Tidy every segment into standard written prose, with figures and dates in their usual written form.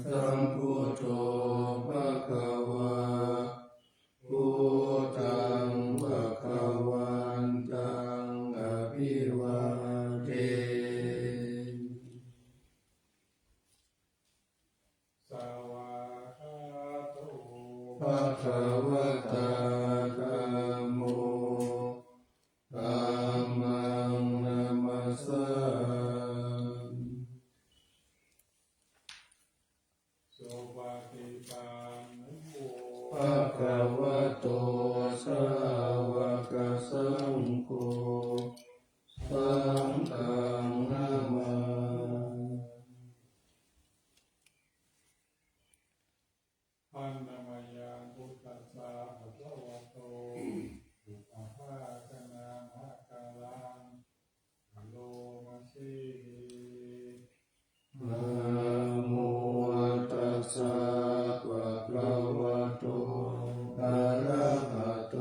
สัมพุทโธภะคะวาพุทธังภะคะวันตังอภิวาเทสวากขาโตภะคะวะตาธัมโมธัมมังนัมมัสสามิสุปฏิปันโนภะคะวะโตสาวกสังโฆสังฆังนามาอันนามายาพุทธัสสะภะคะวะโตอุปภาคนาภะคะลังอโลมาสินะโมตัสสะภะคะวะโตอะระหะโต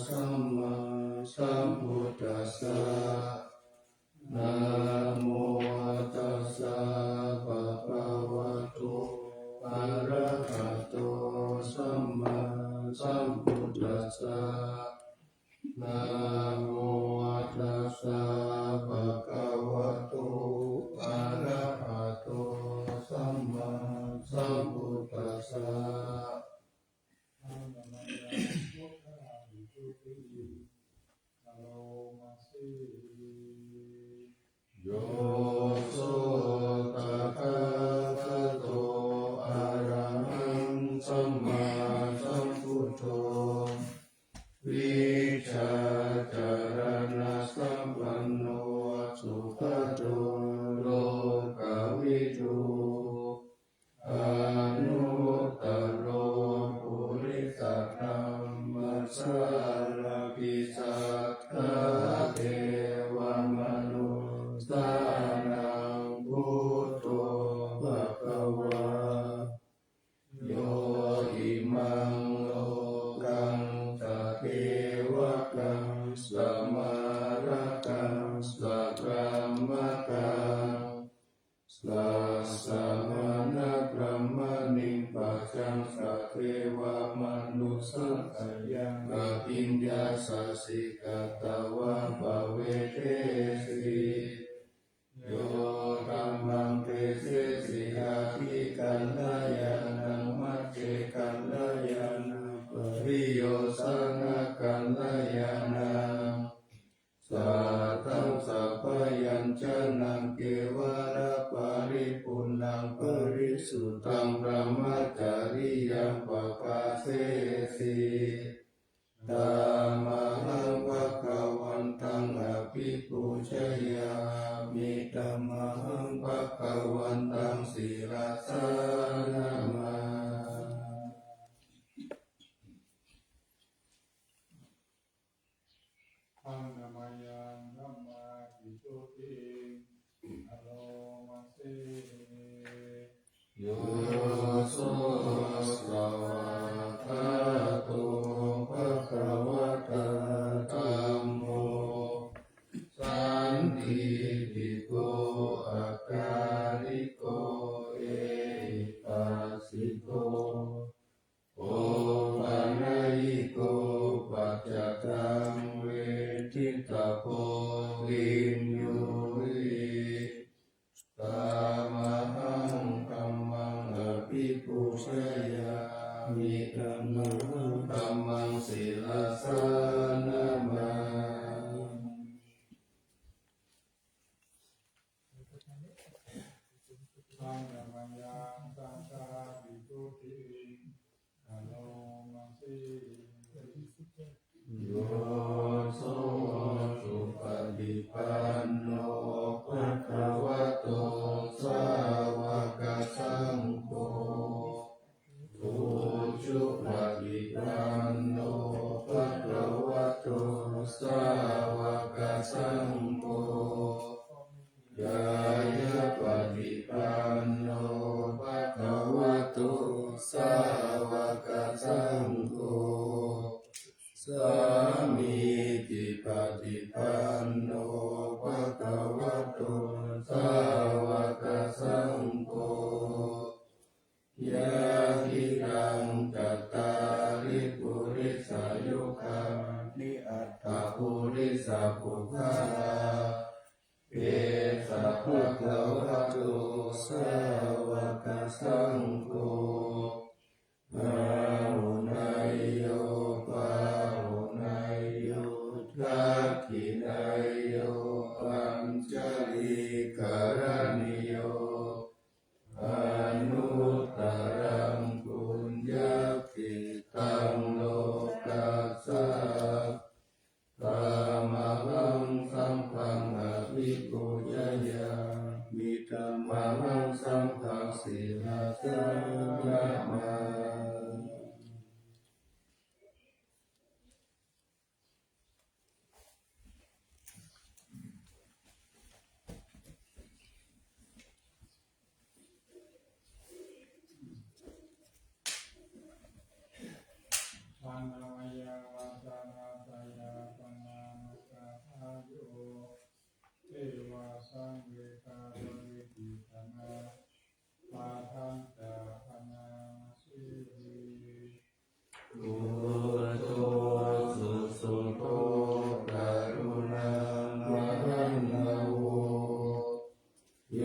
สัมมาสัมพุทธัสสะนะโมตัสสะภะคะวะโตอะระหะโตสัมมาสัมพุทธัสสะนะโมตัสสะภะคะวะโตอะระหะโตสัมมาสัมพุทธัสสะอะนะมะยะพุทธาภิกขุติอะโลมาสิโยโสตถาคโตอะระหังสัมมาสัมพุทโธวิชาจารณะสัมปันโนสุขโตโลกวิทูอนุตตโรปุริสธรรมสารพิสัทธาเทวมนุสานังพุทโธภะคะวาโยอิมังโลกังสเทวกังสมาระกังสกรามกังสัสสะมานะพระมณิปัจจังสเทวมนุสังขยังอภิญญาสัสสิกตวะภเวเทสิโยธัมมังเทเสสิอาทิกัลลายานังมัจเจกัลลายานังปริโยสังฆกัลลายานังสัทธังสัพพยัญชนะเกวระปาริปุณังปริสุทธังพระมัจจาริยังปะกาเสสิธัมมังภะคะวันตังอภิปูชยามิธัมมังภะคะวันตังศิรสานามาอันนามายานัมมาภิกขุติอะโลมาสิโยโสสวากขาโตภะคะวะตาธัมโมสันติภิกขุอาการิโกเอปัสสิโกโอปัญญิโกปัจจตังเวทิตาโพวินยูหิตามหังธัมมังอภิปูชยามิธัมมังธัมมังศิลาสานามาอันนามายาสังฆาภิกขุติอะโลมาสิโยโสสุปฏิปันโนภะคะวะโตสาวกสังโฆอุชุปฏิปันโนภะคะวะโตสาวกสังโฆยายะปฏิปันโนภะคะวะโตสาวกสังโฆสามี สังโฆอาหุนายโยปาหุนายโยทักขินายโยปัญจลีกรณิโยอนุตตรังปุญญกิตังโลกัสสะตามหังสัมพังอภิปุญญามิธัมมังสัมภังสิลาสังฆมาปัญญายาวัจนาตายาปนานุกาอายุเทวาสังเวกาบริกิตนาปาทังจาพนาสิอุโตสุสุโตกรุณามหันตโวโย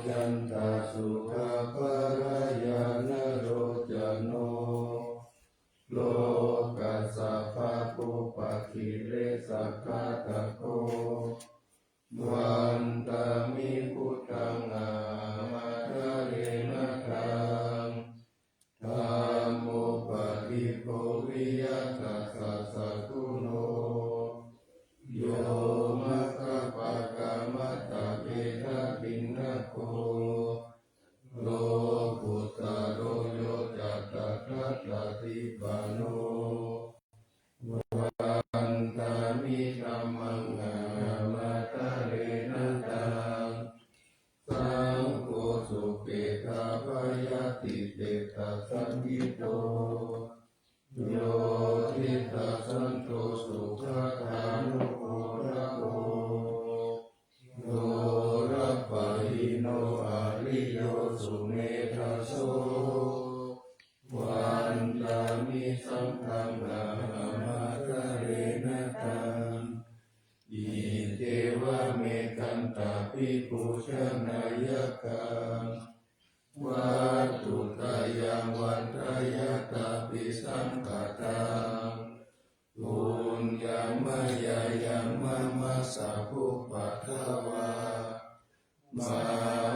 จันตสุขปรายานโรจโนโลกัสสะภะปุปะคิเลสัคคะตะโกวันตามิพุทธังอามาตะเรนะทังธัมโมปะริโภวิยัสสะสัสสะกุโนโยมะคะปะกะมัตตะเวทะปิณโกโลกุตตะโรโยจัตตะทัตตะทิปะโนวันตามิธัมมังอามาตะเรนะตังสังโฆสุเปตาภยติเตตะสังกิโตโยทิตาสันโตสุขทานุโภระโกโยระปะหิโนอาริโยสุเมธาโสวันตามิสัมพังอามาตะเรนะตังอิเทวะเมกันตาปิปุชนายกังวัตถุตายังวันทายตาปิสังฆตังปุญญามายายังมะมะสะภุปัทถวามา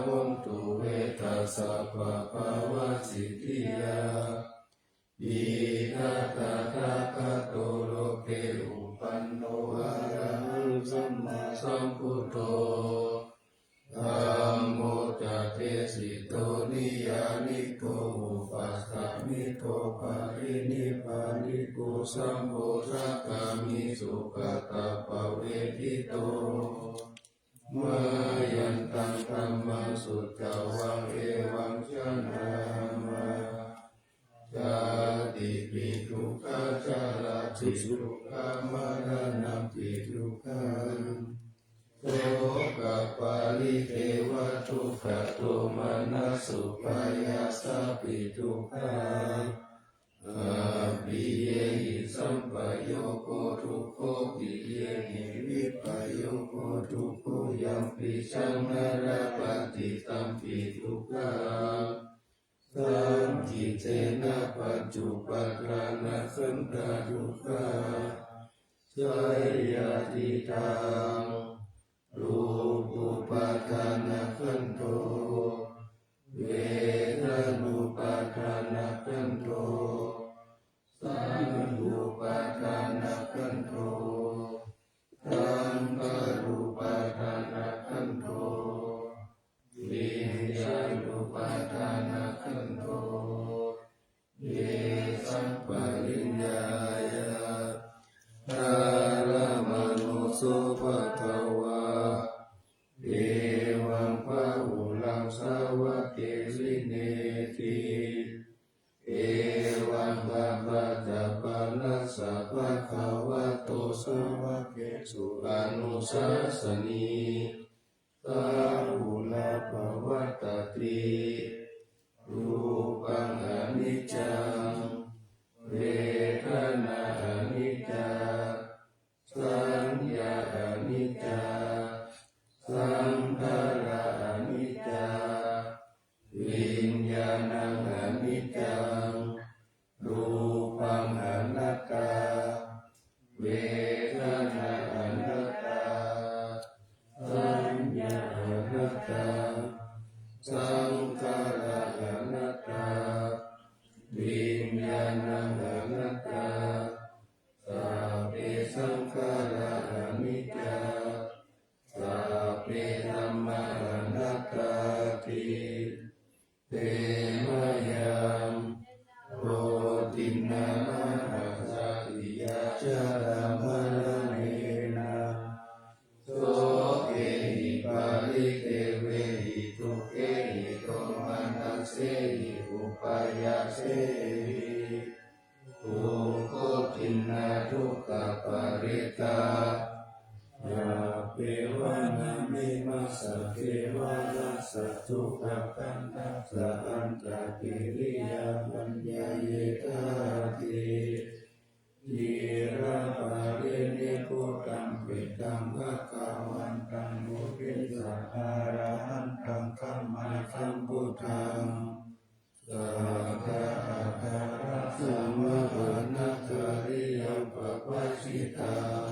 วุนตุเวทัสสะปะภาวะสิทธิยาอิทัตตะทะคะโตโลเกอุปันโนอะระหังสัมมาสัมพุทโธธัมโมจะเทสิโตนิยานิโกอุปัสสะมิโตปะรินิพพานิโกสัมโพธิกามิสุขตาปะเวทิโตมายันตังธัมมังสุจวังเอวังชนะมาจาติปิทุกขาจาราติทุกขามรณะปิทุกขังโสกปาลิเทวทุกขโทมนัสสุปายาสาปิทุกขาอาปิเยหิสัมปโยโกทุกโขปิเยหิวิปโยโกทุกโขยัมปิสังนารปฏิตัมปิทุกขังสังกิเตนะปัจจุปัฏฐานะขันธาทุกขาสยติตังรูปุปาทานะขันโตเวทนุปาทานะขันโตสังขุปาทานะขันโตสังฆารูปาทานะขันโตวิญญาณูปาทานะขันโตเยสัมปริญญายะตาลมโนสุภะคะวะเอวังภะอุลังสาวะเกสิเนติเอวังภะปะตะปะนัสสะภะคะวะโตสาวะเกสุอนุสาสนีสาหุลาภวัตติรูปังอนิจจังเวทนาอนิจจาสัญญาอนิจจาสังขารอนิจจาวิญญ มยังโปรตินามหัสสติยาจารามะเนนะโสเกหิปาริเกเวหิทุเกหิโตมานัสเสหิอุปายาเสหิทุกขตินาทุกขปาริตายาเปวะนามิมัสสะเทวะรัสสะทุกขคันทัสสะอันตะกิริยาปัญญาเยธาติยีระปารินิพุตังปิตังภะคะวันตังมุขิสะอาระหันตังคัมมาสัมพุทธังสัพพะอาคาระสัมมานาคาริยังปะปัสสิตัง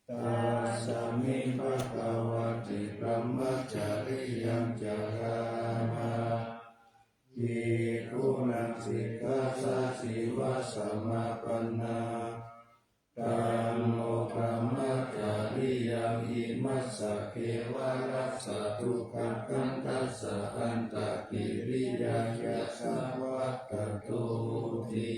ตัสสะมิภะคะวะติพรหมจาริยังจารามะภิกขุนังสิกขาสะสีวะสัมมาปันนาธัมโมพรหมจาริยังอิมัสสะเขวะรัสสะทุกขคันทัสสะอันตะกิริยายะสะวัตตตุติ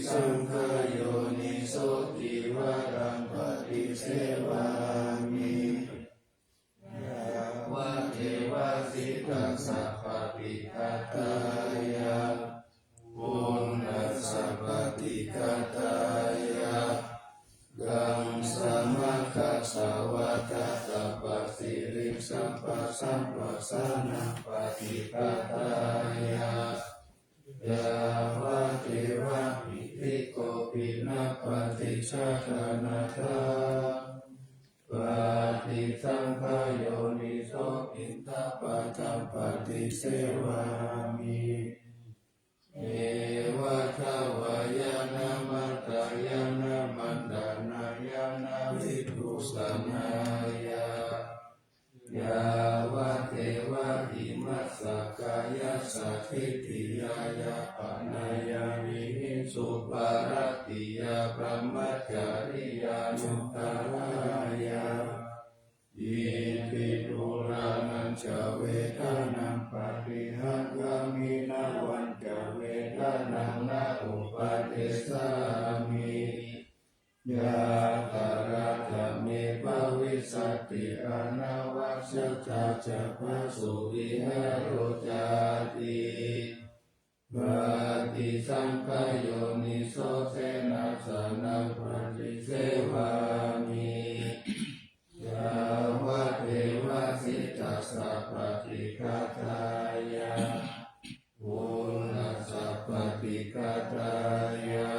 สังฆโยนิโสติวารังปฏิเสวามิยาวะเทวะสิกขัสสะปฏิฆาตายะปุณณัสสะปฏิฆาตายะกังสมะคัสสะวะตะตะปะสิริสัมปัสสัมปัสสะนะปฏิฆาตายะยาวะเทวะปิติโกปินะปฏิชาคนาทาปฏิสังขโยนิโสอินทปะทัมปฏิเสวามิเอวะทวายานามัตตายานามันดานายานาวิทุสนายายาวะเทวะหิมัสสะกายะสัทธิติยายาปนายาวิหิสุปารติยาพรหมจาริยานุตตรายาอิปิตุรานัญจเวทานังปฏิหังกามินาวันจเวทานังนาอุปาเทสามิยาตาราธรรมภาวิสัตติอานาวัชชาจะพะสุวิหารจาติปฏิสังขโยนิโสเสนาสนังปฏิเสวามิยาวะเทวะสิตัสสะปฏิฆาตายะปุณณัสสะปฏิฆาตายะ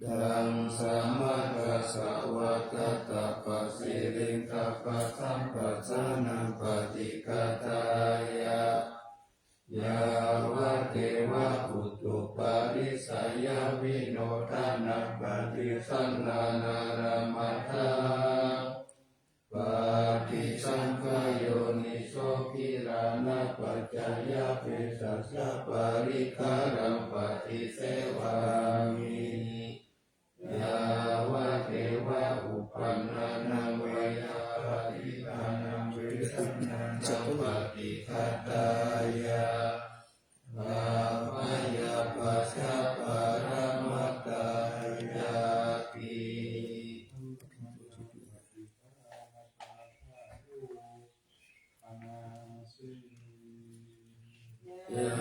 ดังสมัคคัสสะวะตะตะปะสิริงกัปปะสัมปัสสะนังปฏิฆาตายะยาวะเทวะอุตุปาริสายาวิโนทานัปฏิสันนานารามัทธาปฏิสังขโยนิโสกิรานะปัจจายาเปสัสสะปาริคารังปฏิเสวามิยาวะเทวะอุปันนานังเวยาปฏิทานังเวสันนังสัมปฏิฆาตายะภามายาปัสสะปารามัตตายาติยา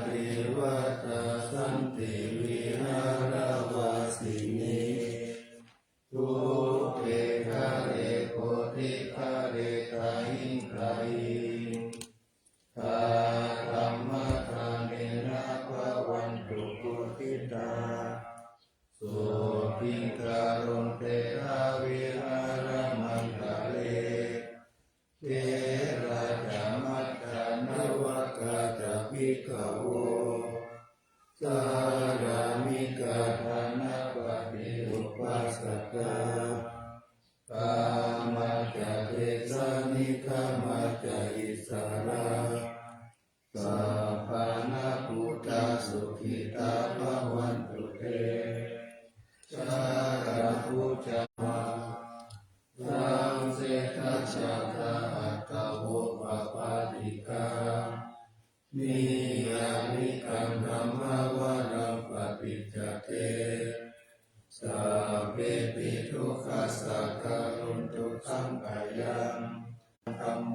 ติวัตตสันติวิหารวาสินีทุเกขะเรโกติขะเรกาหิงกาหิงคาธัมมะทาเนนะภะวันตุปุถิตาสุขิการุณเตระวิหารมันตะเลเทระจามัตตานวกาตะภิกขโวสารามิกาธานะปฏิอุปัสสกากามัจจเตสานิกามัจจอิ สาราสัพพะนะพุทธสุขิตาภวันตุเตชาระพุทธวาสังเสทัสสะทะอัตตะโวปะปาติกานิยามิกังธัมมวารังปฏิจจเตสัพเพปิทุกขัสสะกะรุณตุสังกายังธัมโม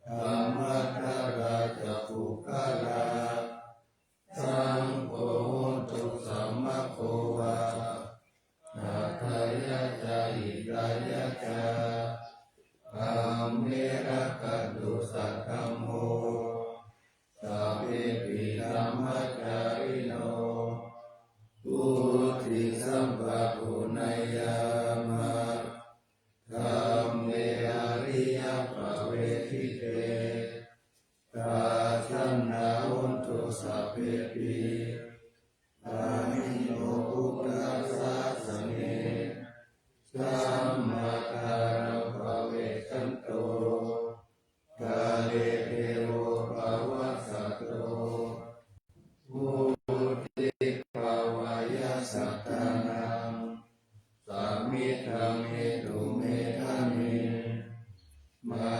ธัมมัสสะราชปุคคลาสังโฆตุสัมมาโควานาทายะจาอิกายะจาธัมเมระกัตตุสัทธัมโมสัพเพปิธัมมัจจาริโนพุทธิสัมภะปุณยามะธัมเมอริยปเวทิเตตัสสนะโหนตุสัพเพปิอามิโนพุทธัสสะสะเนสัมมาคารังภเวสันโตกาเลเทโวภวัสสัตโตพุทธิภวายะสัตตานังสามิทังเมตุเมธามิมา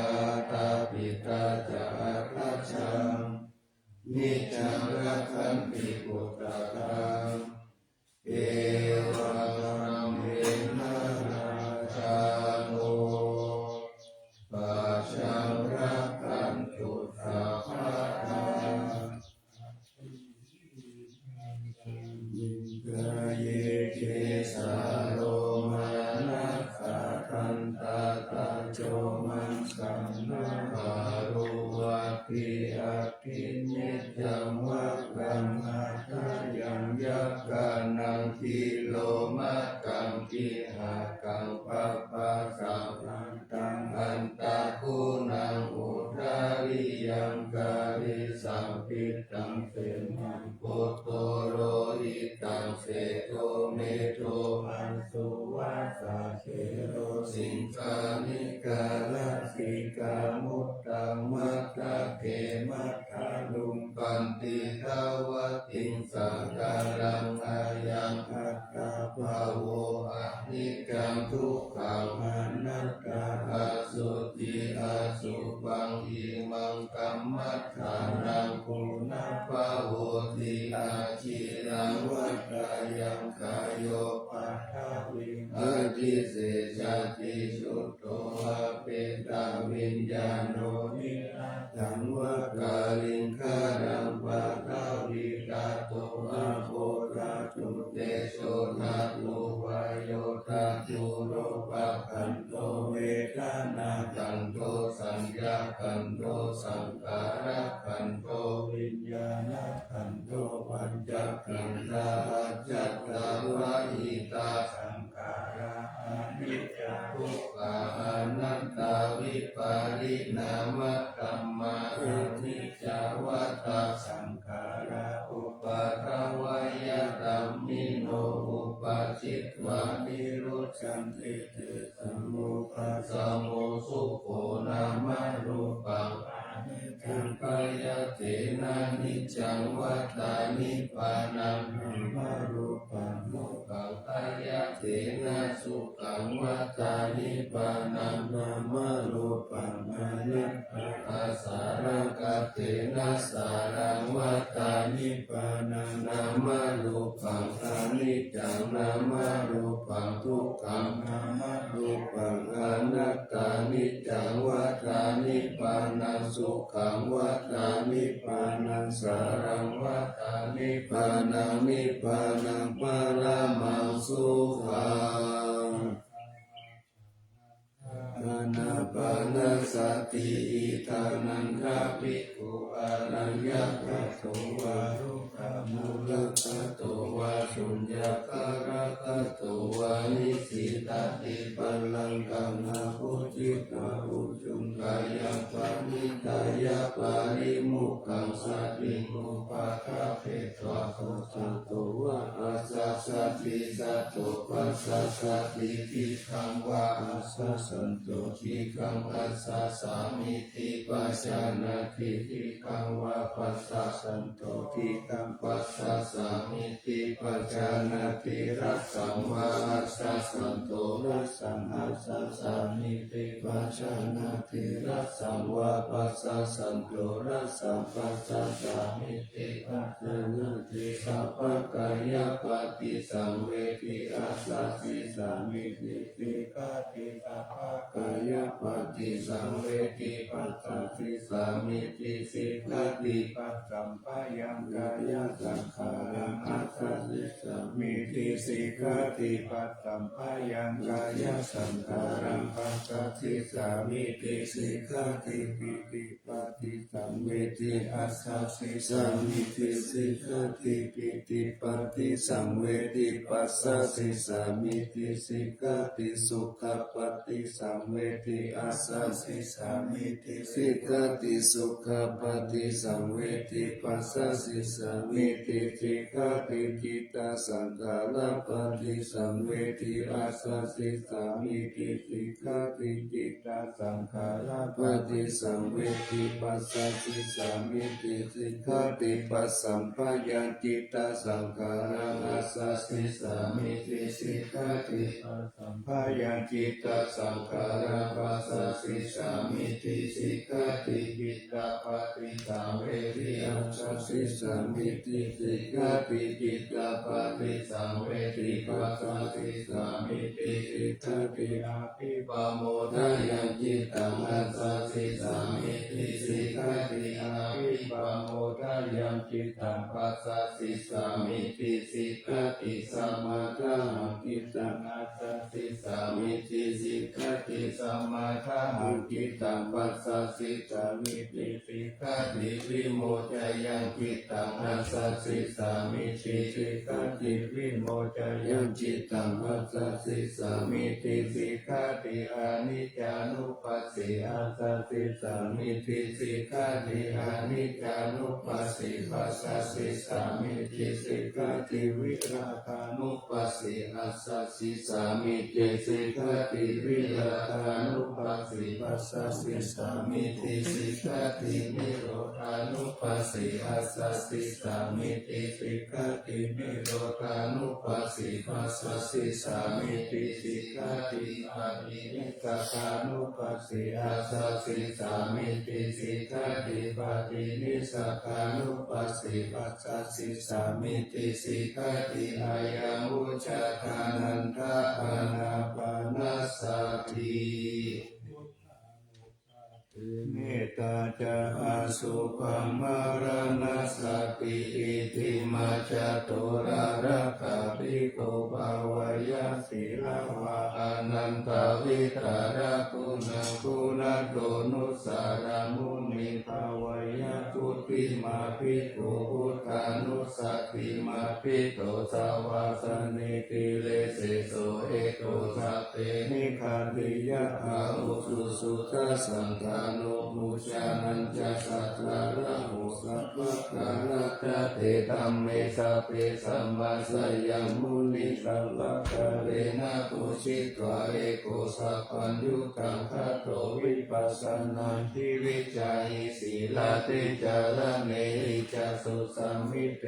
ตาปิตาจาราชังนิจจังรักขันติปุตตะกังเอวะรังเมนะราชาโนปัจฉังรักขันตุสัพพะทากายเยเกสาโลมานะขาทันตาตาโจมันสันนะภารุวัตติอาทินิจจังวัคคังอาทายังยักขานังทิโลมากังกิหากังปัปปะสังอันตังอันตะคูนังอุทาริยังกาลิสัมปิตังเสมังโกโตโรหิตังเสโตเมโตอันสุวัสสะเสโรสิงคานิกาลสิกามุตตังมัตตะเกมัตตาลุงปันติทาวติงสังการังอายังอัตตาภาโวอะนิจังทุกขังอนัตตาอาสุติอาสุบังอิมังกัมมัฏฐานังปุณณภาโวติอาชิรังวัฏฏายังกายโยปัฏฐาวิงอธิเสสติสุตโตอาเปตาวิญญาโนนิรัตถังวะกาลิงคารังปะทาวิตาโตอาโภราตุเตโชนาตุวายโยตาตุโรปะคันโตเวทนาคันโตสัญญาคันโตสังขาระคันโตวิญญาณคันโตปัญจขันธาจัตตาวะหิตาสังขาระอนิจจทุกขาอนัตตาวิปาริณามะธัมมาอนิจจวัฏฏะสังขาระอุปาทวายะธัมมิโนอุปาจิตวานิรุตชันติเตสัมโมปัสสะโมสุโขนามะรูปังทังกายเตนะนิจจังวัฏฏานิพพานังธรรมรูปังโมกังกายเตนะสุขังวัฏฏานิพพานังธรรมรูปังอนัตตาอาสารังกเตนะสารังวัฏฏานิพพานังธรรมรูปังอนิจจังธรรมรูปังทุกขังธรรมรูปังอนัตตานิจจังวัฏฏานิพพานังสุขังวัฏฏานิพพานังสารังวัฏฏานิพพานังนิพพานังปรมังสุขังอานาปานสติอิทานังคาภิกขุอารัญญกัตโตวารุขมูลกัตโตวาสุญญการะกัตโตวานิสิตติปัลลังกังนาภูจิตาภูจุงกายังปานิตา ายะปาริมุขังสัตติมุปะคาเพตวะโคสันโตวะอาสาสติสัตโตปัสสะสติทิขังวะอาสาสันโตทิขังปัสสะสามิติปัสสะนาทิทิขังวะปัสสะสันโตทิขังปัสสะสามิติปัสสะนาทิรัสสังวะอาสาสันโตรัสสังอาสาสามิติปัสสะนาทิรัสสังวะปัสสะสันโตรัสสังปัสสะสามิติปัสสะนาทิสัพพกายปฏิสังเวทิอาสาสิสามิติสิกขาติสัพพกายปฏิสังเวทิปัสสะสิสามิติสิกขาติปัสสัมปะยังกายสังขารังอาสาสิสามิติสิกขาติปัสสัมปะยังกายสังขารังปัสสะสิสามิติสิกขาติปิติปฏิสังเวทิอาสาสิสามิติสิกขาติปิติปฏิสังเวทิปัสสะสิสามิติสิกขาติสุขปฏิสังเวทิอาสาสิสามิติสิกขาติสุขปฏิสังเวทิปัสสะสิสามิติสิกขาติจิตตสังขารปฏิสังเวทิอาสาสิสามิติสิกขาติจิตตสังขารปฏิสังเวทิปัสสะสิสามิติสิกขาติปัสสัมปะยังจิตตสังขารังอาสาสิสามิติสิกขาติปัสสัมปะยังจิตตสังขารังปัสสะสิสามิติสิกขาติจิตตปฏิสังเวทิอาสาสิสามิติสิกขาติจิตตปฏิสังเวทิปัสสะสิสามิติสิกขาติอาภิปโมทายังจิตตังอาสาสิสามิติสิกขาติอาภิปโมทายังจิตตังปัสสะสิสามิติสิกขาติสัมมาทาหังจิตตังอาสาสิสามิติสิกขาติสัมมาทาหังจิตตังปัสสะสิสามิติสิกขาติวิโมจายังจิตตังอาสาสิสามิติสิกขาติวิโมจายังจิตตังปัสสะสิสามิติสิกขาติอนิจจานุปัสสิอาสาสิสามิติสิกขาติอนิจจานุปัสสิปัสสะสิสามิติสิกขาติวิราคานุปัสสิอาสาสิสามิติสิกขาติวิราคานุปัสสิปัสสะสิสามิติสิกขาตินิโรธานุปัสสิอาสาสิสามิติสิกขาตินิโรธานุปัสสิปัสสะสิสามิติสิกขาติปาตินิสกานุปัสสิอาสาสิสามิติสิกขาติปาตินิสกานุปัสสิปัสสะสิสามิติสิกขาติอายังอุจจตานันทอานาปานาสติเมตตาจะอาสุภมารณสติอิติมัจจโตระระคาภิโกภาวายาสิลาวะอนันตวิตาระคุณังคุณโตนุสารามุนิภาวายาทุติมาภิโกพุทธานุสัตติมาภิโตสาวาสนิติเลเสโสเอโตสัพเพนิคันติยะอาหุสุสุขสังฆานุมุชานันจะสัตตาระโหสัพพะกาละตะเตธัมเมสัพเพสัมมาสยังมุนิสัพพะกะเรนะปุชิตวะเอโกสัพพัญญุตังคัตโตวิปัสสนาทิวิจัยสีลาติจารเนหิจสุสัมมิเต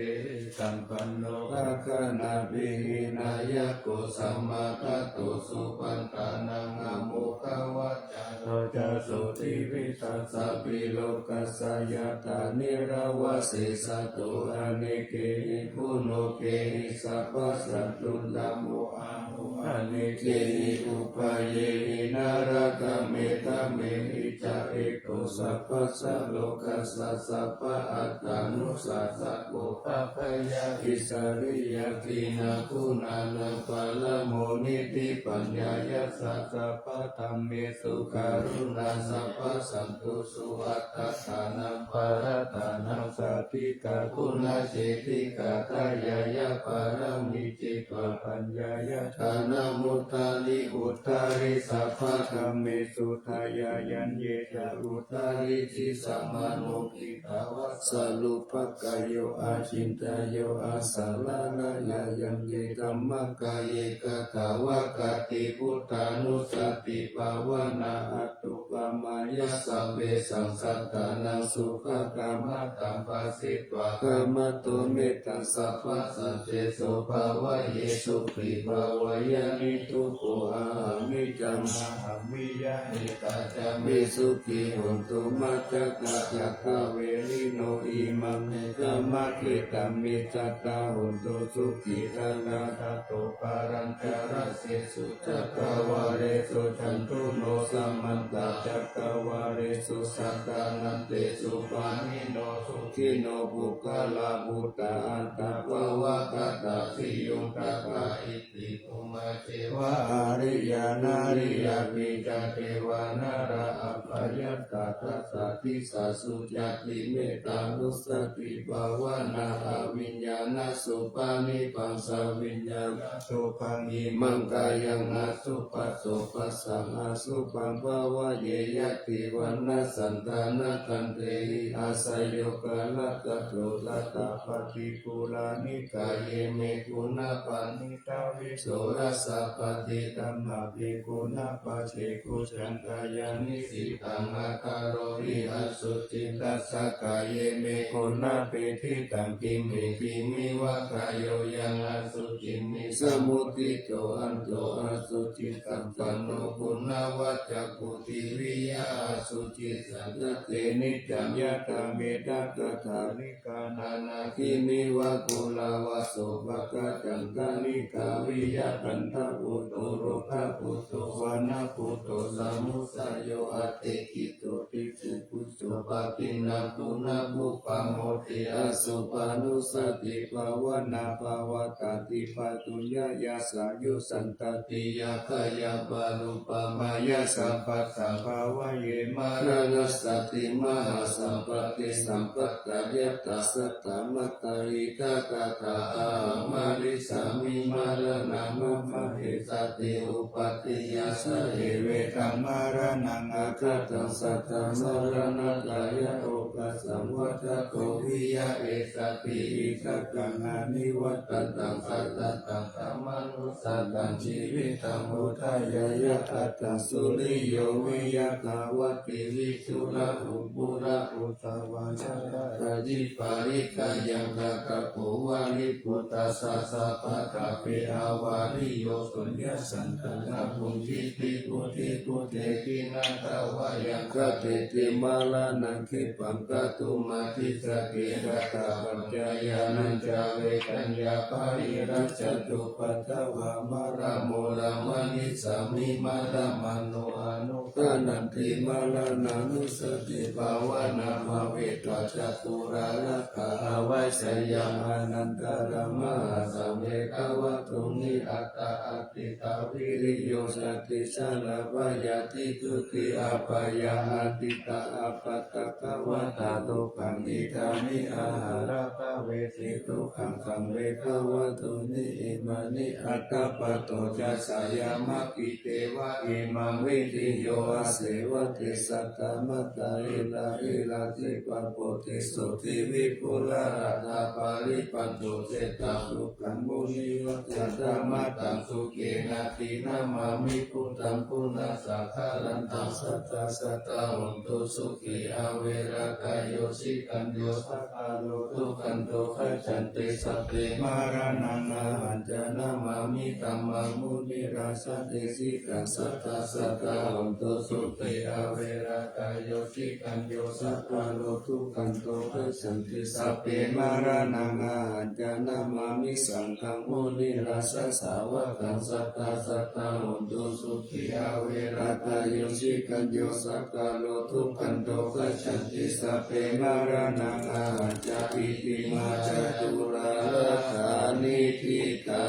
สัมปันโนภะคะนาภิหินายะโกสัมมาคัตโตสุปันตานังอะโมฆะวัจจะโตจะสุติวิสัสสะปิโลกัสสยตานิราวะเสสะโตอะเนเกหิคุโนเกหิสัพพะสัตตุลัมโมอะโหอะเนเกหิอุปเยหินารกะเมตะเมหิจะเอโกสัพพะสัพโลกัสสะสัพพะอัตตานุสัสสะโกภะพยาอิสริยตินาคุณานังปะละโมนิติปัญญายัสสะสัพพะธัมเมสุการุณาสัพพะสันตุสุวัตถานังปะระตานังส สัทธิกาคุณาเจติกาทายายะปารามิจิตวะปัญญายะทานามุตตาลิอุตตาริสัพพะธัมเมสุทายายันเยจาอุตตาริจิสัมมาโนกิตาวัสสะลุภกายโยอาชินตายโยอาสาลานายายันเยธัมมกายเยกตาวะกติพุทธานุสติภาวนาอัตตุปามายะสัพเพสังสัตตานังสุขกามตัมปัสสิตวะกามโตเมตัสสัพพะสัจเจโสภาวะเยสุขิภาวายานิทุกโขอามิจัมมาหามิยะเอตจามิสุขิหุนตุมัจจกะยักขเวริโนอิมังเนกามัคคิตัมมิจัตตาหุนตุสุขิตานาทัตโตปารัญจาระเสสุจักขวาเรสุจันตุโนสัมมันตจักขวาเรสุสัตตานันเตสุปานิโนสุขิโนบุคลาภุตตาอันตภวะกตาสิยุงตกะอิติภูมาเจวะอาริยานาริยาปิจเทวานาราอัปปยัตตาทัสสะทิสาสุจติเมตตานุสติภาวนาอวิญญาณสุปานิปังสวิญญาณสุปังอิมังกายังอาสุปัสสุปัสสังอาสุปังภาวะเยยติวันนาสันตานาคันเตหิอาศัยโยกาลกัตโตตัตตาปฏิปุรานิกายเยเมกุณาปานิตาวิโสรัสสะปฏิตัมมาภิกุณาปเจกุจังกายานิสิตังอาคารโรหิอสุจิตัสสะกายเยเมกุณาเปทิตังกิมิกิมิวะกายโยยังอสุจิมิสมุติโตอันโตอสุจิตัมปันโนกุณาวัจจกุติวิยาอสุจิสันตเตนิจัมยตาเมตตากถาลิกานานาคิมิวะกุลาวะโสภกจังกาลิกาวิยากันทปุตโตโรภปุตโตวานาปุตโตสามุสสโยอเตกิโตติสุกุสุปะปินาปุนาบุปะโมติอสุปานุสติภาวนาภาวตาติปัจจุญญาสายุสันตติยาคายาบาลุปมายาสัพพะสัมภาวะเยมารานัสสติมหาสัมปติสัมปัตตายตัสสะตมัตตาริกาตถาอามาริสามิมารณามะมะเหสติอุปัตติยาสะเหเวตัมมารณังอาคาตังสัตตมารณะกายโอปัสสัมวัฏโกวิยะเอสติอิทักขังอานิวัตตังสัตตังธัมมานุสัตตังชีวิตังอุทายายะอัตตังสุริโยวิยะตาวติวิสุระอุปุระอุตวาชระราจิปาริกายังกะกะโปวาลิปุตตาสสะสะปะกะเปอาวาริโยสุญญสันตังอะปุญจิติปุติปุเตกินาตาวายังกะเตติมาลานังคิปังกะตุมาทิสะเกระตาปัญญายานัญจาเวกัญญาปาริรัจจตุปัตตวามาระโมระมณิสามิมาระมโนอนุกานันติมาลานานุสติภาวนามาเวตวจักปุราลกะอวัยสยังอนันตรมหาสัมเมกวะตุนิอัตตาอัตติตาวิริโยสติสารวายาติทุติอาปายาอติตาอาปัตตะกวะตาตุปังอิทามิอาหาระภเวสิตุขังขังเวกวะตุนิอิมานิอัตตาปโตจัสสายามะกิเตวะอิมังวิติโยอาเสวะติสัตตมัตตาอิลาอิลาติปะโพติสุติวิปุระราธาปาริปันโตเจตังสุขังมุนิวัจจามัตตังสุเกนะตินามามิพุทธังพุทธสาคารันตังสัตตะสัตตะหุนตุสุขีอาเวรากายโยสิกันโยสัพพะโลทุกันโตขัจฉันติสัพเพมารณังอาหันจานามามิตัมมังมุนิราสติสิกันสัตตะสัตตะหุนตุสุขีอาเวรากายโยสิกันโยสัพพะโลทุกันโตขัจฉันติสัพเพมารณังอาหันจานามามิสังฆังมุนิราสสาวกังสัตตะสัตตะหุนตุสุขีอาเวรากายโยสิกันโยสัพพะโลทุกันโตขัจฉันติสัพเพมารณังอาหันจาอิติมาจตุราลธานิทิตา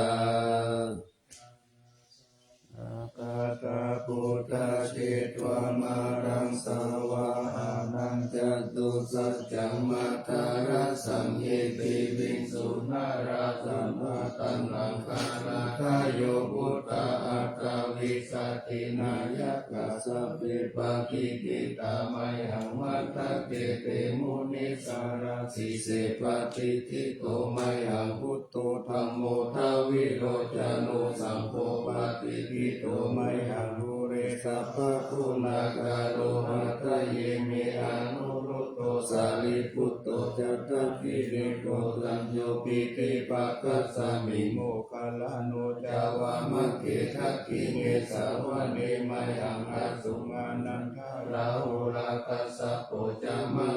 อากาตาพุทธเจตวามารังสาวาหานัง จตุสัจจมัทธาระสังเอติวิงสุนาราสัมมาตังอังคาราคายโยพุทธาอัตตวิสัตตินายกัสสะเปปะกิกิตามัยหังมัตตะเกเตมุนิสาราสิเสปฏิทิโตมัยหังพุทโธธัมโมทวิโรจโนสังโฆปฏิทิโตมัยหังภูเรสัพพะคุณาการโรหัตเยเมอนุรุตโตสารีพุตโตจัตตัพพิเรโกตัญโยปิติปัสสะสมิโมคคัลลาโนจาวามะเกทักขิเงสาวะเนมัยหังอสุมานันทาราหุราคัสสะโปจามะ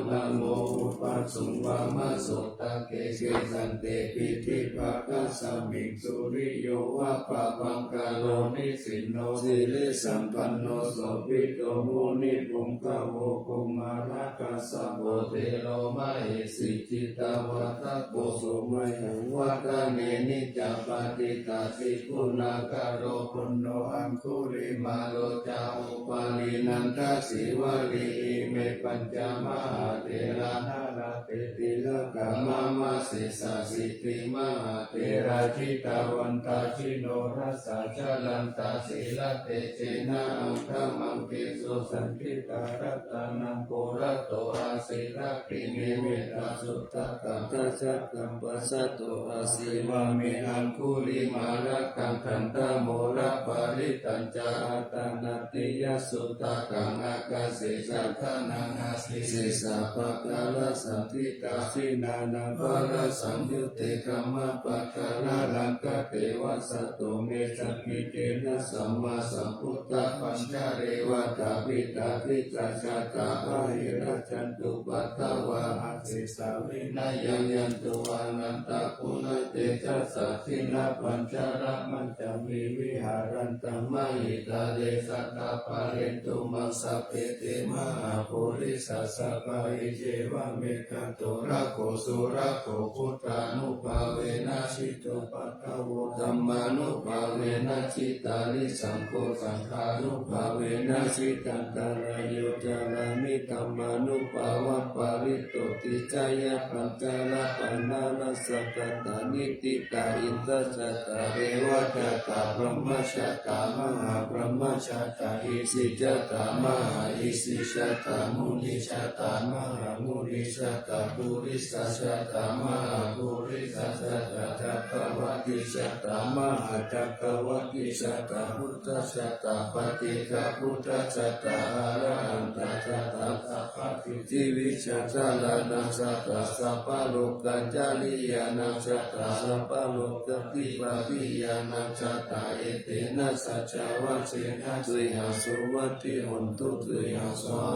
นะโมอุปัสสุวามะโสตะเกเกสันเตปิติปัสสะสมิงสุริโยวะปะปังกาโลนิสินโนสิริสัมปันโนโสภิโตมุนิปุงกะโวกุมาระกัสสะโพเทโลมะเหสิจิตาวัตะโกโสมัยหังวัตเนนิจจปฏิตาสิคุณาการโรปุณโนอังคุริมาโลจาอุปาลินันทสิวลีเมปัญจมหาเถระนาราเตติลกามามะสิสาสิติมหาเถระชิตาวันตาชิโนรัสสะชลันตาศิลเตเจนะอังคมังเกสุสันติตารัตานังโกระโตอาศิระปิเนเมตาสุตตะกัมทัสสะกัมปัสสะโตอาศิวะเมอังคุลิมาระกังขันตโมระปาริตัญจาตานาติยสุตตะกังอากาเสสัทธานังอาศิเสสะปะกาลสันติตาสินานังปะระสัมยุเตกัมมะปะกาลลังกะเทวะสัตโตเมสัพพิเจนะสัมมาสัมพุทธปัญจเรวะตาปิตาปิจัสสะตาอะหิรัจจันตุปัตตวะอาเสสาวินัยยันตุวานันตะปุณเตจัสสะทินะปัญจระมัญจมีวิหารันตมหิตาเดสัตตาปะเรนตุมังสัพเพเตมหาโพธิสัสสะปะริเจวะเมกัตโตระโกสุระโกพุทธานุภาเวนะชิโตปัตตโวธัมมานุภาเวนะชิตาลิสังโฆสังฆานุภาเวนะชิตันตารายโยจารามิธัมมานุภาวะปาริโตติจายะปัญจละปานานัสสะตตานิติตาอินทสัตตาเรวะตตาพรหมชัตตามหาพรหมชัตตาอิสิจัตตามหาอิสิชัตตามุนิชัตตามหามุนิชัตตาปุริสัชชัตตามหาปุริสัชชัตตาจักขวัฏฏิชัตตามหาจักขวัฏฏิชัตตาพุทธชัตตาปฏิฆะพุทธชัตตาอรหันตชัตตาสัพพทิจิวิชัตตาลานัสสัตตาสัพพโลกัจจาริยานัสสัตตาสัพพโลกัปฏิปฏิยานัสสัตตาเอเตนะสัจจวัชเชนะตุยหาสุวัตติหุนตุตุยหาสวา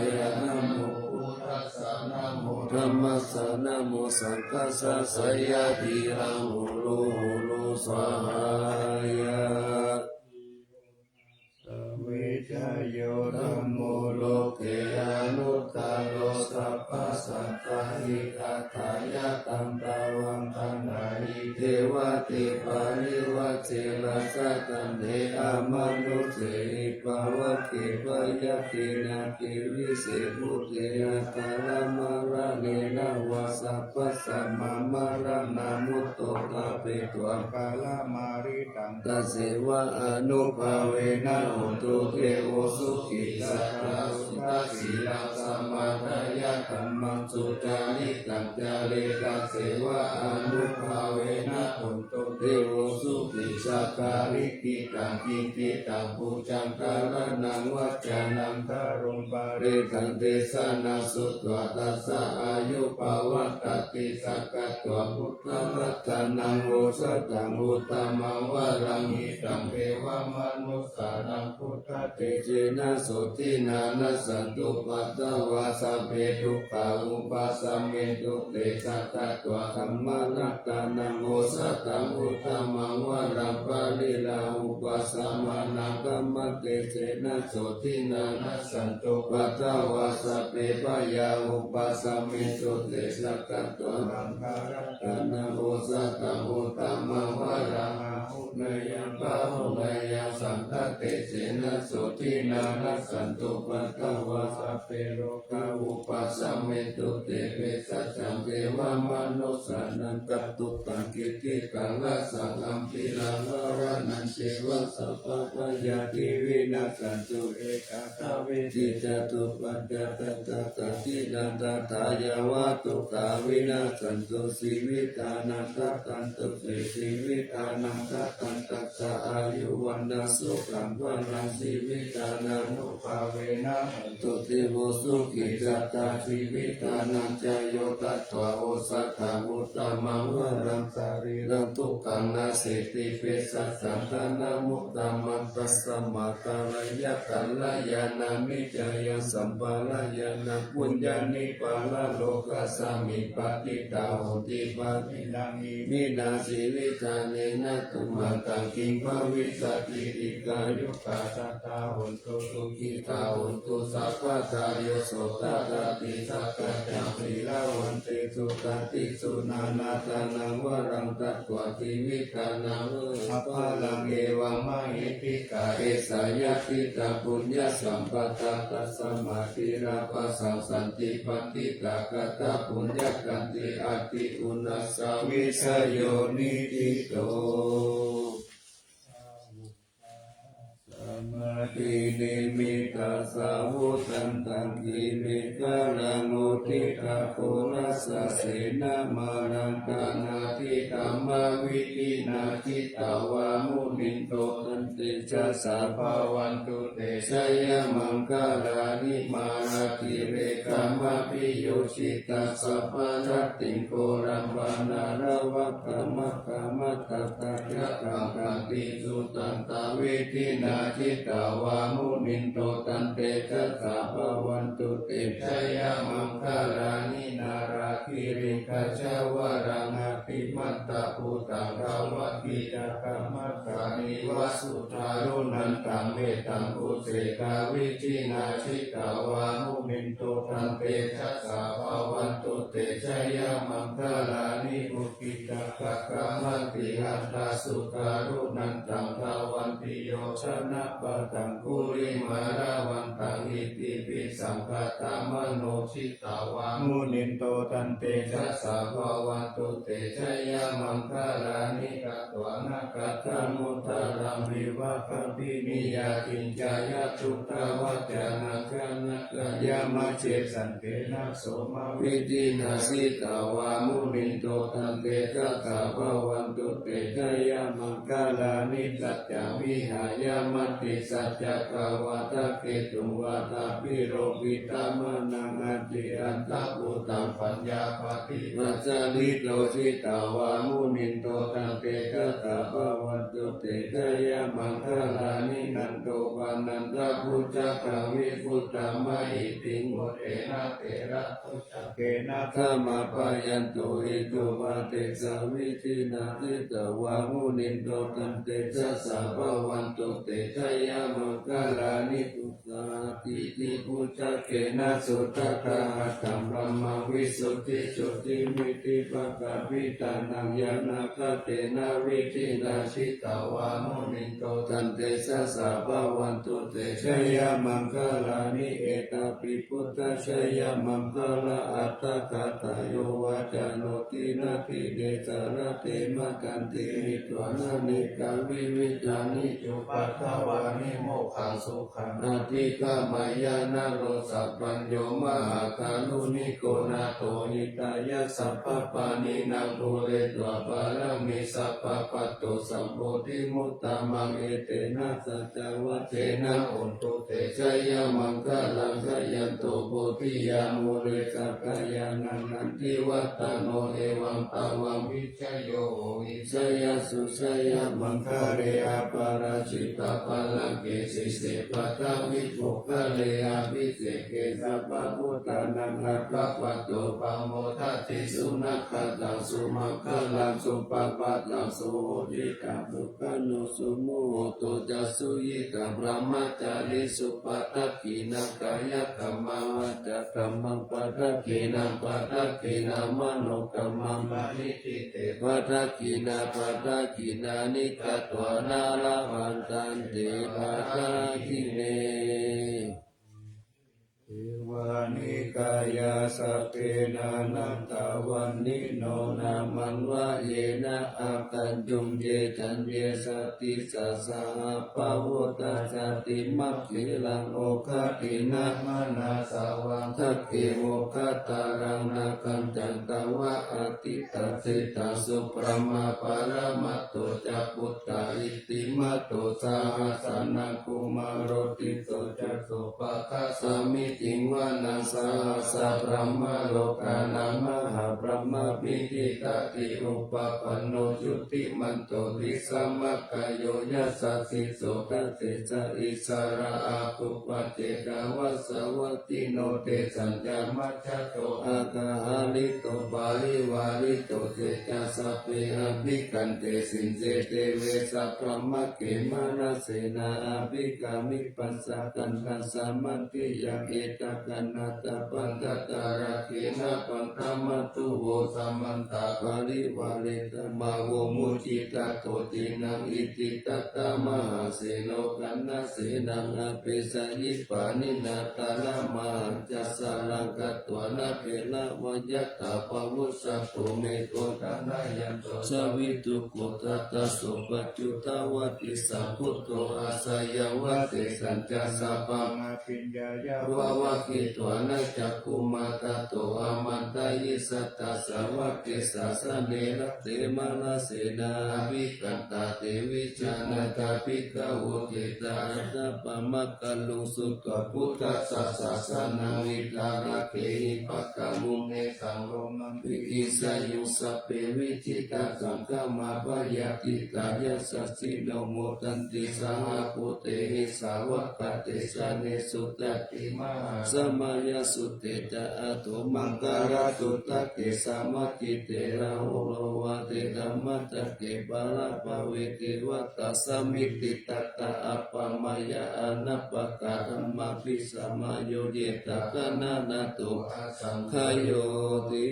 ยะนะโมพุทธัสสะนะโมธัมมัสสะนะโมสังฆัสสะสยะทิรังโหโลโหโลสวายะสวิจโยธัมโมโลเกอนุตตโลสัพพสัตตาหิอัตถายะตัมตาวังคันหาหิเทวติปาริวัชเชนะสัตตันเทอามานุเสหิภาวะเกปยะเกนะเกวิเศษภูเตอัตตาลมาระเนนะวะสัพพสัมมามาระนามุตโตตะเปตวะกาลมาริตังตัสเสวะอนุภาเวนะหุตุเทโวสุขิสัตตาสุตัสสีลาสัมมาทายะธัมมังสุจาริตังจาริตัสเสวะอนุภาเวนะหุตุเทโวสุขิสัตตาริกิตังกิติตังปูจังกาลนังวัจจานังคารุปาเรตังเตสานังสุตวะตัสสะอายุภาวะตติสักกะตัวพุทธรัตนังโอสตังอุตตมังวรังหิตังเทวมนุสสานังพุทธเตเจนะโสตินานัสสันตุปัตตวาสัพเพตุ กขาอุปาสัมเมตุเตสัตตะตัวธัมมานัตตานังโอสัตตังอุตตมังวรังปาริลาอุปสัมมานังกัมมะเตเสนะโสทินานัสสันตุปัตตวาสเปปยาอุปสัมเมตุเตสัตตะตัวรังคารัตนาโอสัตตังอุตตมังวรังอาหุเนยังปะหุเนยังสัมทัตเตเสนะโสทินานัสสันตุปัตตวาสเปโรกาอุปสัมเมตุเตเปสัจจังเทวมนุสานังกัตตุตังกิติกังละสังอัมปิลังวรนันเทวะสัพพะยาติวินาสันตุเอกาทเวทิจตุปัจจตัตตะทินันตถายาวะตุกาวินาสันตุสีวิตานันตตันตุเตสีวิตานันตตันตัสสะอายุวันนาสุขังวันนังสีวิตานันอุปาเวนะตุเทโวสุขิจัตตาสีวิตานันจโยตัตถวโอสัตถังอุตตมังวรังสารีรังทุกขังนาเสติเปสัสสังฆนามุตตมังปัสสมาตาลยกัลลายานามิจายสัมปาลายานาปุญญานิปาลโลกัสสามิปฏิตาโหติปาติลังอิมินาสิวิธาเนนะตุมาตังกิงภวิสัตติอิกายุกาตตาหุนตุสุขิตาหุนตุสัพพะทาโยโสตตาติสัพพะจังสีลาวันติสุตติสุนานาตานังวรังตัตถวทิวิตานังอัปปะลังเอวังมหิติกาเอสายติตาปุญญสัมปตาตัสสมาธิราปะสังสันติปฏิกากตาปุญญกันติอติอุนัสสาวิสโยนิติโตสมาธินิมิตาสาวุตันตังกิริกาลังโอติกาโครัสเสนามารังกานาทิธรรมวิธินาทิตาวามุนินโตตันติจัสสะภาวันตุเตชยมังคาลานิมาราติเรกามปิโยชิตาสัพพะทัตติโกรัมปานารวัคมะกามะตตะยะกังกันติสุตันตวิธินาทิตาวามุนินโตตันเตจัสสะภาวันตุเตชยมังคาลานินาราคิริกาชาวรังอภิมัตตะภูตังภาวะกิจกรรมัสสานิวสุทารุนันตังเมตังอุเสกาวิจินาชิตาวามุนินโตตันเตจัสสะภาวันตุเตชยมังคาลานิอุกิจกรรมันติหัตถสุการุนันตังภาวันติโยชนะปะตังกุลิมาราวันตังอิติปิสังฆตามโนชิตาวามุนินโตตันเตชัสสะภาวันตุเตชยมังคาลานิกัตวานากัตถมุตตะรังวิวะคปินิยาตินจายะทุตตะวัจจานะกะนะกะยามะเจสันเตนะโสมะวิตินาสิตาวามุนินโตตันเตชัสสะภาวันตุเตชยมังคาลานิสัจจวิหายามติสัจจกวาทะเกตุวาทะพิโรปิตามนังอติอันตะปุตังปัญญาปฏิวัจจลิโตชิตาวามุนินโตตังเตชัสสะภาวันตุเตชยมังคาลานินันโตปานันตะพุทธะวิพุตตะมะหิติงโมเอนะเตระพุทธะเกนะธรรมปายันโตอิโตวาเตสาวิธินาทิตวามุนินโตตันเตชัสสะภาวันตุเตชยมังคาลานิปุตตาติติพุทธะเกนะสุตตะคาหัตถังบรมมวิสุทธิสุทธิมิติปะกะวิตานังยานาคเตนะวิธินาชิตาวามุนินโตตันเตชัสสะภาวันตุเตชยมังคาลานิเอตปิพุทธชยมังคาลาอัตตะกตโยวาจาโนตินาทิเดสารเตมะกันตินิตวานานิกาวิวิจานิจุปัฏฐวานิโมกขังสุขังอธิกามายานาโรสัพพัญโยมหาคานุนิโกนาโตหิตายะสัพพปานินังภูเรตวะปารามิสัพพปัตโตสัมโพธิมุตตะมังเอเตนะสัจจวัจเจนะอุนตุเตชยมังคลังขยันโตโพธิยามุเรสักกายานา นันทิวัตโนเอวังตาวังวิชโยวิชยสุชยมังคะเรอปาราชิตาปาลังเกสิเสปัตตาวิปุคะเลอาภิเสเกสัพพะพุทธานังอัตถะปัตโตปะโมทัตติสุนัขขตังสุมังคะลังสุปปัตตังสุโหติตังสุขันโนสุโมโตจัสสุยิตังพระมัจจาริสุปัตตกินังกายกัมมังวัจกัมมังปัตตกินังปัตตกินังมโนกัมมังปานิทิเตปัตตกินาปัตตกินานิกัตตวานาลาวันตันติปัตตกิเนเอวานิกายาสเปนานันตาวันนิโนนามันวะเยนะอากันจุมเยจันเยสติสัสสะปะวุตตาสติมัคคิลังโอคตินะมนาสาวังทักเกโมคตารังนาคันจันตวะอติตัสสิตาสุปรมาปารมัตโตจักพุตตาอิติมัตโตสาหัสนังกุมารติโตจักโสปะคะสามิจิงวานังสาสัพพะมโลกานังมหาพระมพิธิตติอุปปันโนจุติมันโตติสัมมกายโยยัสสสิโสตัสสิสะอิสระอาภุปเจกาวัสสวัตติโนเตสัญญามัจจโตอากาหาลิโตบาลิวาลิโตเตจัสสะเปอภิกันเตสินเจเตเวสัพพะมะเกมานาเสนาอภิกามิปัสสะกันตัสสะมัตติยะเอตกันนาตปันตตาราเคนะปันตมัตตุโวสัมมันตาปาริวาเลตมาโวมุจิตาโตตินังอิติตัตตมหาเสโนกันนาเสนังอเปสยิปานินาตาลามาจัสสะลังกัตตวนาเปนะวยัตตาปวุสสะโตเมโกตานายันโตสวิตุโกตัตตะสุปัจจุตาวติสัพพุทโตอาสยาวเตสัญจสัพพะมาปิญญายาวะวะกิตวานะจักขุมาตโตอามันตายิสัตตะสาวะเกสาสเนระเตมานาเสนาภิกันตาเตวิจานาตาภิกขโวเกตาอัตตะปะมะกัลลุสุตตะพุทธัสสะสะสะนังวิตาระเกหิปักขะมุเนสังโรมังวิกิสายุสะเปวิจิตาสังฆมาปะยะติกายะสัสสิโนโมตันติสหปุเตหิสาวะกะเตสะเนสุตติมหาสมายสุเตจะอะโตมังการะตุตะเกสามัจจิเตระโหโลวะเตธัมมัตตะเกบาลภเวเกวัตตะสมิติตัตตะอัปปมายะอนัปปะกะธัมมาภิสมาโยเยตะกะนานาโตอาสังขโยติ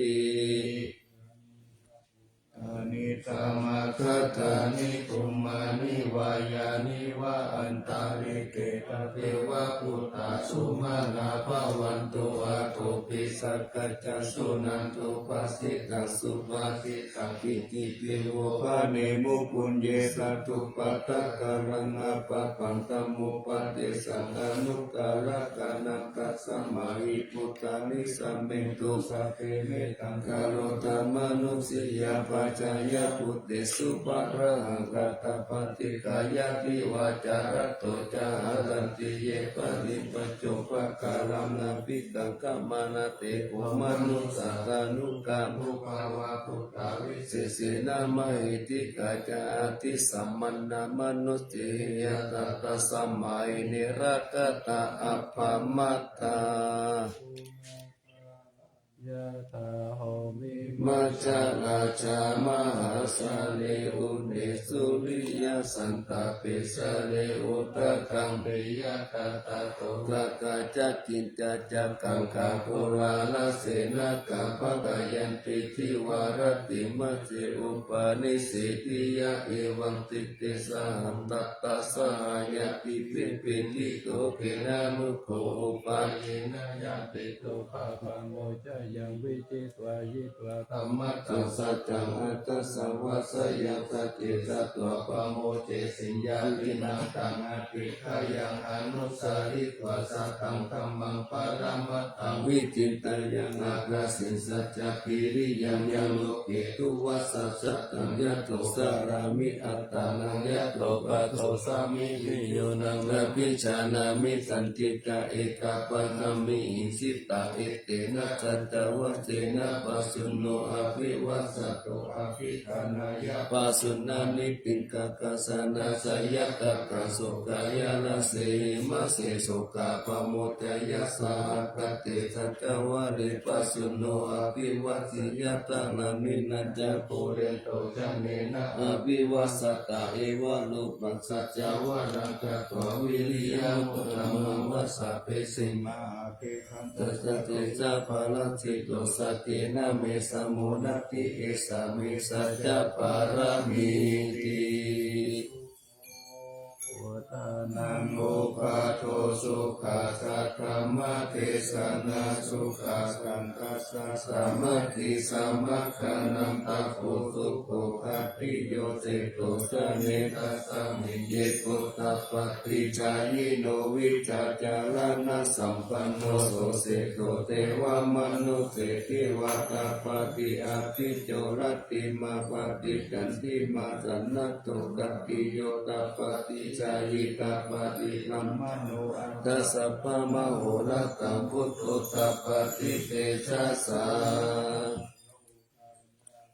อานิสามาคัตตานิปุมมานิวายานิวะอันตาริเกตเทวะพุทธาสุมาณาภวันตุอาโตปิสักกัจจสุนันตุปัสสิตังสุปาสิตังกิติปิโวภาเนมุปุญเยสัตตุปัตตะกะรังอปะปันตมุปะเตสังอนุการะกะนังกัสสมาหิพุทธานิสัมเมตุสัพเพเมตังกะโรตมนุสิยาปัจจายะพุทธิสุปะระหังกัตตปฏิกายะทิวาจารโตจารันติเยปะริปัจโจปะกาลังนาภิกังกัมมานาเตโอมนุสสารานุกามุภาวะพุทธาวิเศษนามหิติกาจาติสัมมันนามนุสติยะตัตตะสัมมาอินิรักตะอัปปมัตตายะตาโหมิมัจจลาจามหาสาเลอุเนสุริยสันตาเปสะเลอุตะกังเปยะตาตาโตตะกาจักกินจักจักกังคาโพลาลาเสนากัมภะกายันติทิวารติมัจเจอุปาณิสิติยะเอวังติเตสะหันตัตตะสหายะติปิปิติโตเกนะนุโคอุปาเยนะยะติโตภาคังโมจยังวิจิตวายิตวะธรรมะตัสสะจังอัตตสวะสยัตเจสัตวะปะโมเจสิญญาลินังตังอติขยังอนุสาริตวะสัตังธัมมังปรมัตตังวิจิตยังอากาสินสัจจปิริยังยังโลเกตุวัสสัจตังยะโตสารามิอัตตานังยะโตปะโตสามิวิโยนังระพิชานามิสันติกะเอกปัตตมิอิสิตาเอเตนะสัจจ วะเสนะปัสสุโนอภิวัสสโตอภิธานายะปัสสุนานิปิกะกัสสนาสยะตะกะโสกายาลเสมะเสโสกะปะโมทยะสาคเตสัจวะเรปัสสุโนอภิวัสสิยะตะนามินัจจโปเรโตจันเนนะอภิวัสสตาเอวะโลปัสสัจจวะรังกัตววิริยะมุตตมังวัสสะเปสิมาเกขันตัสเตจะภาลันติโตสัตเตนะเมสะโมนัตติเอสะเมสัจจปารามิตินังโอภาโทสุขาสัทธรรมเทศนาสุขาสังคัสสะสามัคคิสัมมัคคนังตัพโพสุโขภัตติโยเตโตสะเนตัสสะมิเยโกตัปปติจายิโนวิจาจารณะสัมปันโนโสเสโตเทวมนุสเสติวัตตาปฏิอาภิโจรติมาปฏิกันติมาสันนโตกัปปิโยตัปปติจายิตาปฏิลัมมโนอัตตสัพพะมโหรตังพุทโธตัปปติเตชะสา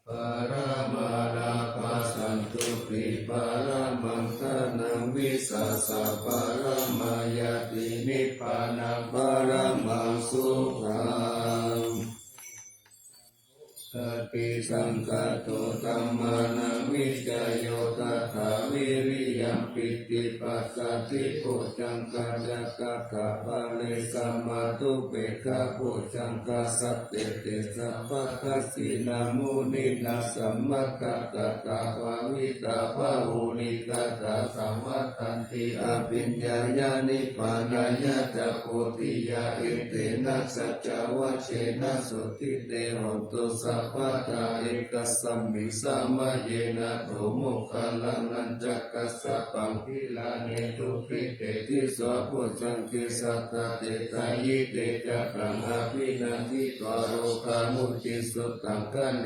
ปารมาราภัสสันตุปิปารมังคนังวิสัสสะปารมายตินิพพานังปารมังสุขังสติสังฆโตธัมมานังวิจโยตัสสะวิริยัมปิติปัสสติโพชังกัจจกัตถะปะเลสัมมาตุเปกขโพชังกัสสะเตเตสัพพะคัสสินามุนินาสัมมะกะตตะภาวิตาภาหุนิกะตะสัมวัฏันติอภิญญายานิพพานายะจะโพธิยาอิเตนะสัจจวัชเชนะสุติเตหนตุสัพพะตาเอกสัมมิสัมมาเยนะโตโมคคัลลังนันจักกัสสะปังคิลาเนตุขิเตติสวะโพชังคิสัตตะเตตายิเตจักขังอภินันทิตวโรคามุติสุตังคะเน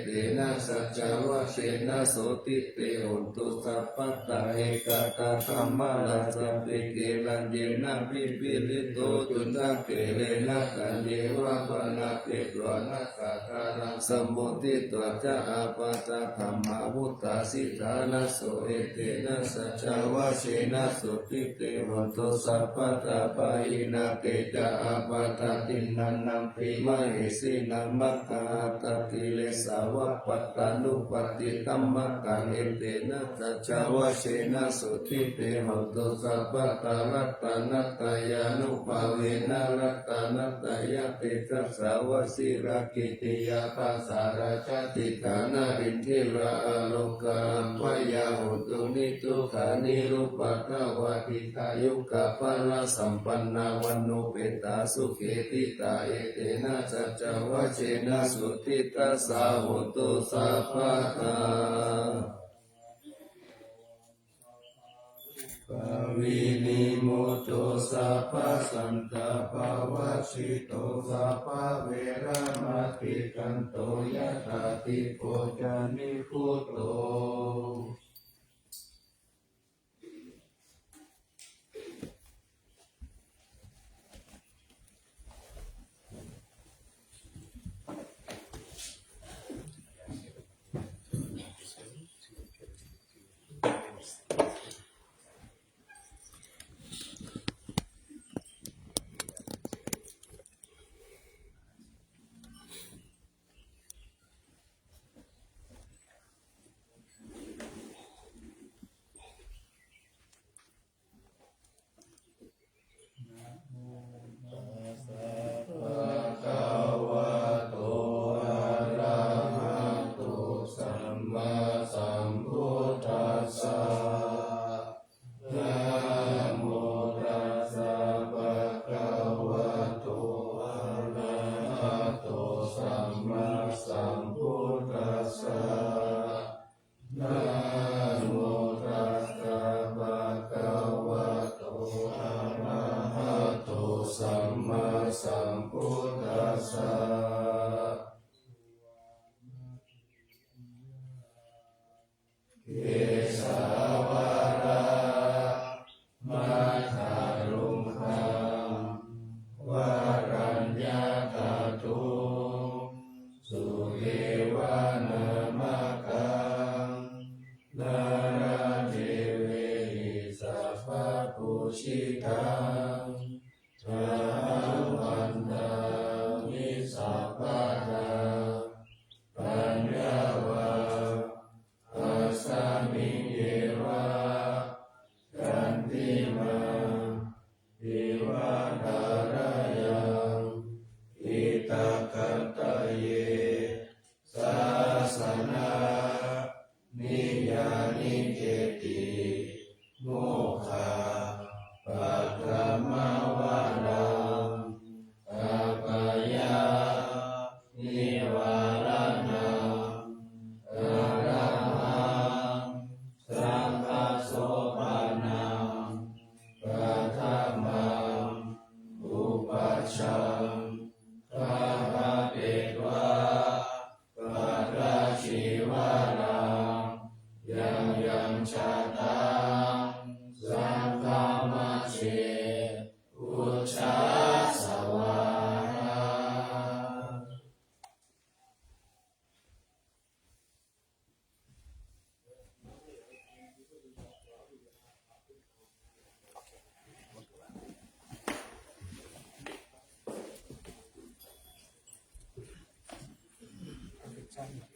เตนะสัจจวัชเชนะโสติเตหนตุสัพพะตาเอกตาธัมมาราสัพเพเกลันเยนะพิพิริโตตุนะเกเรนะกันเยวะปะนะเตตวะนะสะการังสมมุติตวะจะอาปาตะธัมมาวุตตาสิทานะโสเอเตนะสัจจวัชเชนะสุติเตหนตุสัพพะตาปะหินะเตจะอาปาตะตินันนัมปิมะเหสินัมมัคคะตติเลสาวะปัตตานุปติตัมมัคคะเอเตนะสัจจวัชเชนะสุติเตหนตุสัพพะตารัตตานัตตายานุภาเวนะรัตตานัตตายะเตจัสสาวะสิรากิติยาภาสาราชติกานารินทิราอโลกาปยาหุตุนิทุขานิรูปัตตวะทิตายุกะปะละสัมปันนาวันโนเปตาสุเขติตาเอเตนะสัจจวัชเชนะสุติตัสสะโหตุสัพพะตาปวินิโมโตสัพพสันตภาวชิโตสัพพเวรมติกันโตยะถาติโพจานิพุตโต ตเยศาสนานิยานิเกติโมฆะปัตตมวารังกัปปยานิวารานังอรหังสังฆโสปานังปัฏฐามังอุปัชฌังข้าพระเดชว่าปัตราชีวารังยังชาตังสังฆามัชเชอุชฌาสวาหาThank you.